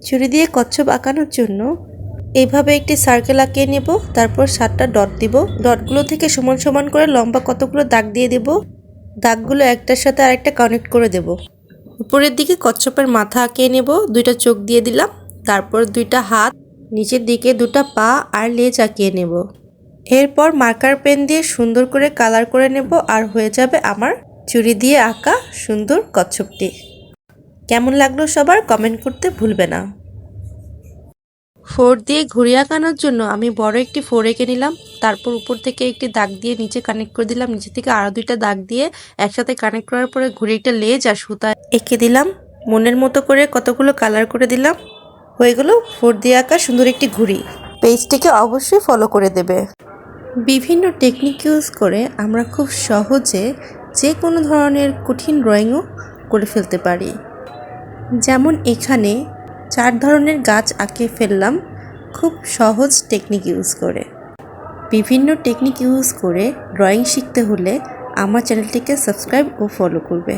ছুরি দিয়ে কচ্ছপ আঁকানোর জন্য এইভাবে একটি সার্কেল আঁকিয়ে নেব। তারপর 7টা ডট দিব। ডটগুলো থেকে সমান সমান করে লম্বা কতগুলো দাগ দিয়ে দেব। দাগগুলো একটার সাথে আরেকটা কানেক্ট করে দেব। উপরের দিকে কচ্ছপের মাথা আঁকিয়ে নেব। 2টা চোখ দিয়ে দিলাম। তারপর 2টা হাত, নিচের দিকে 2টা পা আর লেজ আঁকিয়ে নেব। এরপর মার্কার পেন দিয়ে সুন্দর করে কালার করে নেব আর হয়ে যাবে আমার ছুরি দিয়ে আঁকা সুন্দর কচ্ছপটি। কেমন লাগলো সবার কমেন্ট করতে ভুলবে না। 4 দিয়ে ঘুড়ি আঁকানোর জন্য আমি বড় একটি 4 এঁকে নিলাম। তারপর উপর থেকে একটি দাগ দিয়ে নিচে কানেক্ট করে দিলাম। নিচে থেকে আরো 2টা দাগ দিয়ে একসাথে কানেক্ট করার পরে ঘুড়িটা লেজ আর সুতা এঁকে দিলাম। মনের মতো করে কতগুলো কালার করে দিলাম। হয়ে গেল 4 দিয়ে আঁকা সুন্দর একটি ঘুড়ি। পেজটিকে অবশ্যই ফলো করে দেবে। বিভিন্ন টেকনিক ইউজ করে আমরা খুব সহজে যে কোনো ধরনের কঠিন ড্রয়িংও করে ফেলতে পারি। যেমন এখানে 4 ধরনের গাছ আঁকে ফেললাম খুব সহজ টেকনিক ইউজ করে। বিভিন্ন টেকনিক ইউজ করে ড্রয়িং শিখতে হলে আমার চ্যানেলটিকে সাবস্ক্রাইব ও ফলো করবে।